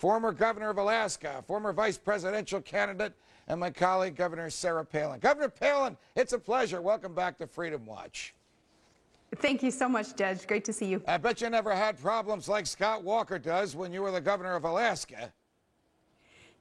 former governor of Alaska, former vice presidential candidate, and my colleague, Governor Sarah Palin. Governor Palin, it's a pleasure. Welcome back to Freedom Watch. Thank you so much, Judge. Great to see you. I bet you never had problems like Scott Walker does when you were the governor of Alaska.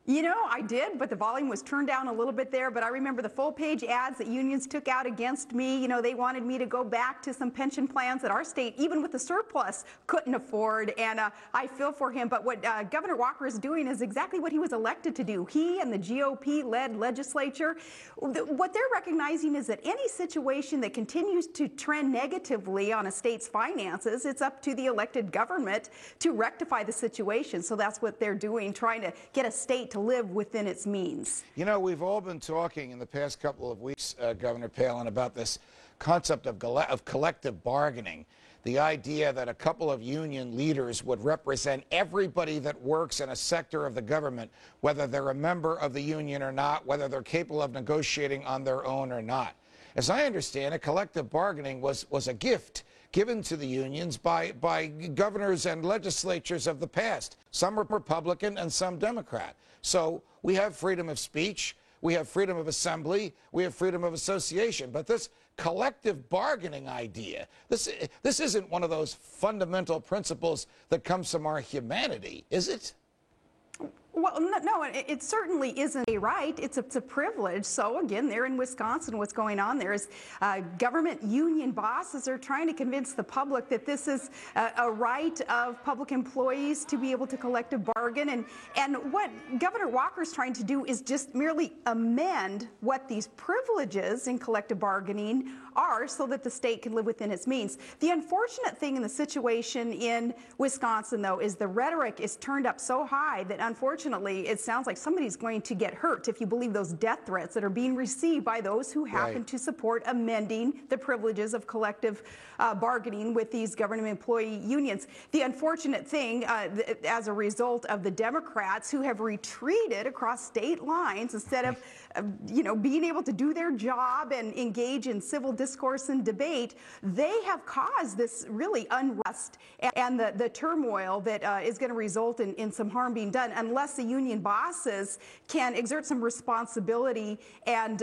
You know, I did, but the volume was turned down a little bit there. But I remember the full-page ads that unions took out against me. You know, they wanted me to go back to some pension plans that our state, even with the surplus, couldn't afford. And I feel for him. But what Governor Walker is doing is exactly what he was elected to do. He and the GOP-led legislature, what they're recognizing is that any situation that continues to trend negatively on a state's finances, it's up to the elected government to rectify the situation. So that's what they're doing, trying to get a state to live within its means. You know, we've all been talking in the past couple of weeks, Governor Palin, about this concept of collective bargaining, the idea that a couple of union leaders would represent everybody that works in a sector of the government, whether they're a member of the union or not, whether they're capable of negotiating on their own or not. As I understand it, collective bargaining was a gift given to the unions by governors and legislatures of the past. Some were Republican and some Democrat. So we have freedom of speech, we have freedom of assembly, we have freedom of association. But this collective bargaining idea, this isn't one of those fundamental principles that comes from our humanity, is it? Well, no, it certainly isn't a right. It's a privilege. So, again, there in Wisconsin, what's going on there is government union bosses are trying to convince the public that this is a right of public employees to be able to collective bargain. And what Governor Walker's trying to do is just merely amend what these privileges in collective bargaining are so that the state can live within its means. The unfortunate thing in the situation in Wisconsin, though, is the rhetoric is turned up so high that unfortunately it sounds like somebody's going to get hurt if you believe those death threats that are being received by those who happen to support amending the privileges of collective bargaining with these government employee unions. The unfortunate thing, as a result of the Democrats who have retreated across state lines instead of being able to do their job and engage in civil discourse and debate, they have caused this really unrest and the turmoil that is going to result in some harm being done unless the union bosses can exert some responsibility and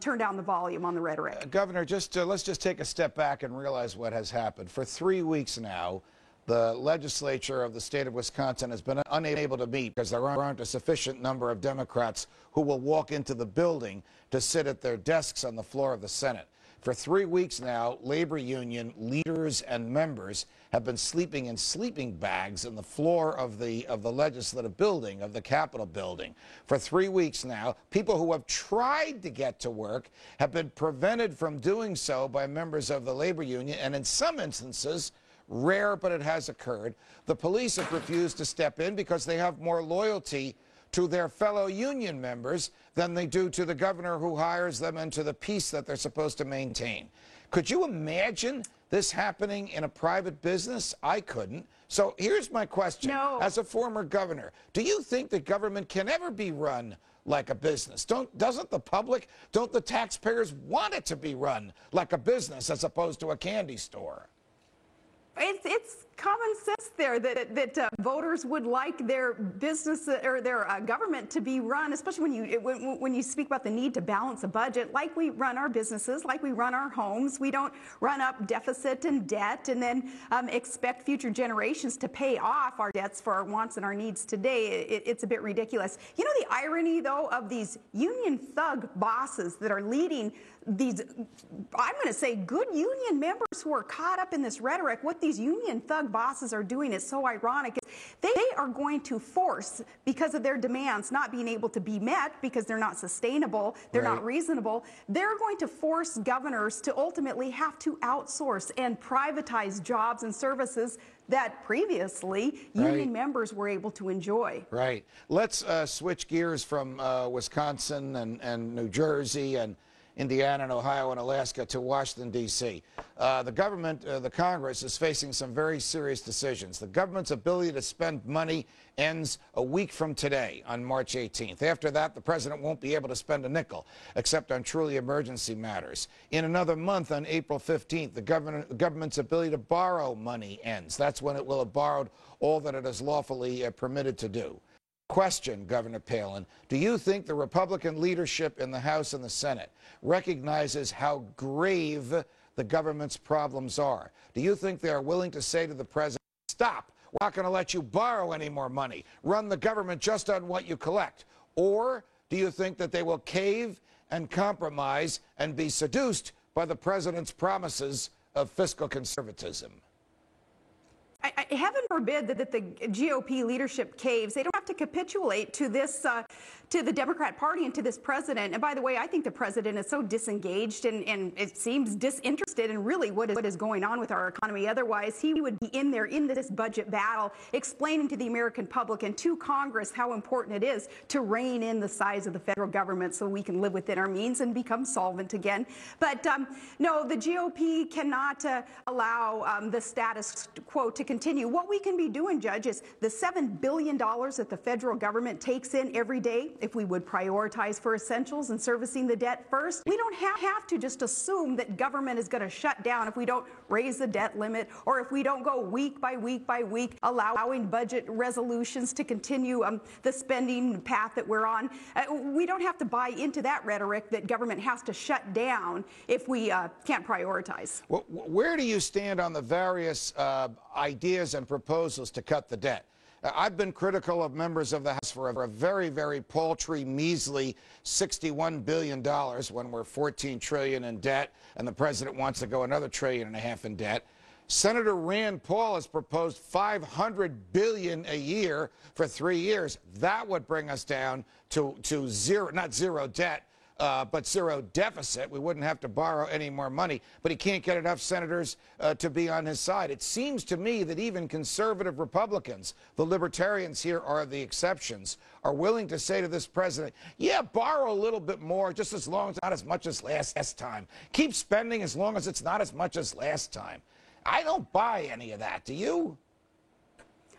turn down the volume on the rhetoric. Governor, let's just take a step back and realize what has happened. For 3 weeks now, the legislature of the state of Wisconsin has been unable to meet because there aren't a sufficient number of Democrats who will walk into the building to sit at their desks on the floor of the Senate. For 3 weeks now, labor union leaders and members have been sleeping in sleeping bags on the floor of the legislative building, of the Capitol building. For 3 weeks now, people who have tried to get to work have been prevented from doing so by members of the labor union, and in some instances, rare, but it has occurred, the police have refused to step in because they have more loyalty to their fellow union members than they do to the governor who hires them and to the peace that they're supposed to maintain. Could you imagine this happening in a private business? I couldn't. So here's my question. No. As a former governor, do you think that government can ever be run like a business? Doesn't the public, don't the taxpayers want it to be run like a business as opposed to a candy store? It's common sense there that voters would like their business or their government to be run, especially when you speak about the need to balance a budget, like we run our businesses, like we run our homes. We don't run up deficit and debt and then expect future generations to pay off our debts for our wants and our needs today. It's a bit ridiculous. You know the irony, though, of these union thug bosses that are leading these, I'm going to say, good union members who are caught up in this rhetoric. What these union thug bosses are doing is so ironic. They are going to force, because of their demands not being able to be met because they're not sustainable, they're not reasonable, they're going to force governors to ultimately have to outsource and privatize jobs and services that previously union members were able to enjoy. Right. Let's switch gears from Wisconsin and New Jersey and Indiana and Ohio and Alaska to Washington, D.C. The government, the Congress, is facing some very serious decisions. The government's ability to spend money ends a week from today on March 18th. After that, the president won't be able to spend a nickel, except on truly emergency matters. In another month, on April 15th, the government's ability to borrow money ends. That's when it will have borrowed all that it is lawfully permitted to do. Question, Governor Palin, do you think the Republican leadership in the House and the Senate recognizes how grave the government's problems are? Do you think they are willing to say to the president, stop, we're not going to let you borrow any more money, run the government just on what you collect? Or do you think that they will cave and compromise and be seduced by the president's promises of fiscal conservatism? Heaven forbid that the GOP leadership caves. They don't have to capitulate to this, to the Democrat Party and to this president. And by the way, I think the president is so disengaged and it seems disinterested in really what is going on with our economy. Otherwise, he would be in there in this budget battle, explaining to the American public and to Congress how important it is to rein in the size of the federal government so we can live within our means and become solvent again. But no, the GOP cannot allow the status quo to continue. What we can be doing, Judge, is the $7 billion that the federal government takes in every day, if we would prioritize for essentials and servicing the debt first, we don't have to just assume that government is going to shut down if we don't raise the debt limit or if we don't go week by week by week, allowing budget resolutions to continue the spending path that we're on. We don't have to buy into that rhetoric that government has to shut down if we can't prioritize. Well, where do you stand on the various ideas and proposals to cut the debt? I've been critical of members of the House for a very, very paltry, measly $61 billion when we're $14 trillion in debt and the president wants to go another $1.5 trillion in debt. Senator Rand Paul has proposed $500 billion a year for 3 years. That would bring us down to zero, not zero debt, but zero deficit. We wouldn't have to borrow any more money. But he can't get enough senators to be on his side. It seems to me that even conservative Republicans, the libertarians here are the exceptions, are willing to say to this president, yeah, borrow a little bit more, just as long as it's not as much as last time. Keep spending as long as it's not as much as last time. I don't buy any of that. Do you?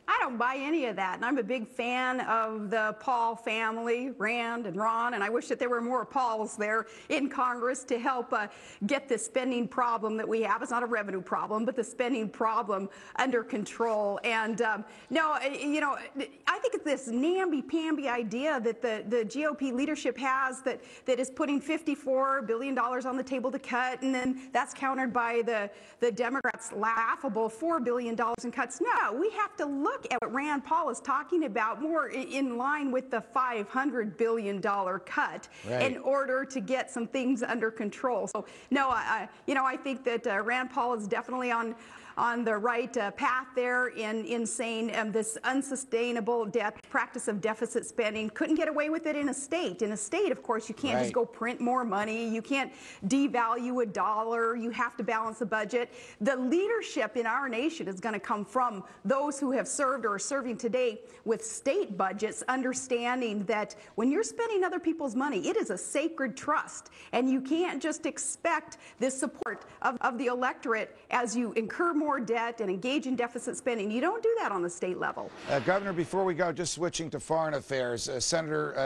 I don't buy any of that, and I'm a big fan of the Paul family, Rand and Ron, and I wish that there were more Pauls there in Congress to help get the spending problem that we have. It's not a revenue problem, but the spending problem under control. And no, you know, I think it's this namby-pamby idea that the GOP leadership has that is putting $54 billion on the table to cut, and then that's countered by the Democrats' laughable $4 billion in cuts. No, we have to look at what Rand Paul is talking about more in line with the $500 billion cut in order to get some things under control. So, no, you know, I think that Rand Paul is definitely on the right path there in saying this unsustainable practice of deficit spending. Couldn't get away with it in a state. In a state, of course, you can't just go print more money. You can't devalue a dollar. You have to balance the budget. The leadership in our nation is going to come from those who have served or are serving today with state budgets, understanding that when you're spending other people's money, it is a sacred trust, and you can't just expect this support of the electorate as you incur more debt and engage in deficit spending. You don't do that on the state level. Governor, before we go, just switching to foreign affairs, Secretary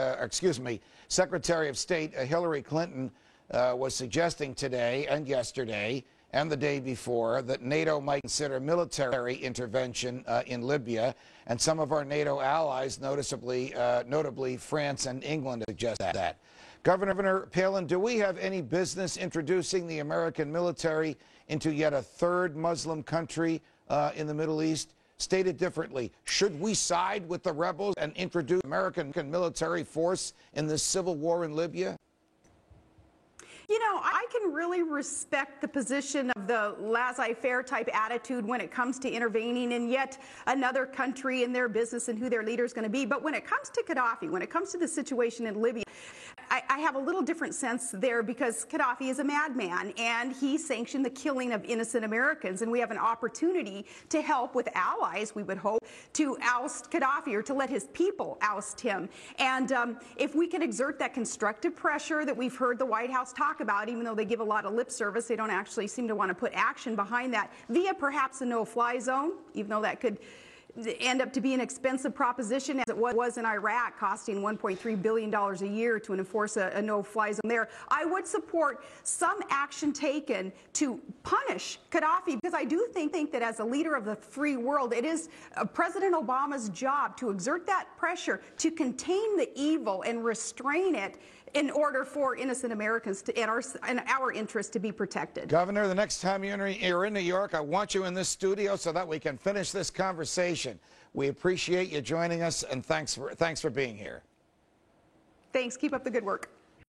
of State Hillary Clinton was suggesting today and yesterday and the day before that NATO might consider military intervention in Libya, and some of our NATO allies, notably France and England, suggest that. Governor Palin, do we have any business introducing the American military into yet a third Muslim country in the Middle East? Stated differently, should we side with the rebels and introduce American military force in this civil war in Libya? You know, I can really respect the position of the laissez-faire type attitude when it comes to intervening in yet another country and their business and who their leader is going to be. But when it comes to Gaddafi, when it comes to the situation in Libya, I have a little different sense there, because Gaddafi is a madman and he sanctioned the killing of innocent Americans. And we have an opportunity to help with allies, we would hope, to oust Gaddafi or to let his people oust him. And if we can exert that constructive pressure that we've heard the White House talk about, even though they give a lot of lip service, they don't actually seem to want to put action behind that, via perhaps a no-fly zone, even though that could end up to be an expensive proposition, as it was in Iraq, costing $1.3 billion a year to enforce a no-fly zone there. I would support some action taken to punish Gaddafi, because I do think that as a leader of the free world, it is President Obama's job to exert that pressure to contain the evil and restrain it in order for innocent Americans and our interests to be protected. Governor, the next time you're in New York, I want you in this studio so that we can finish this conversation. We appreciate you joining us, and thanks for being here. Thanks. Keep up the good work.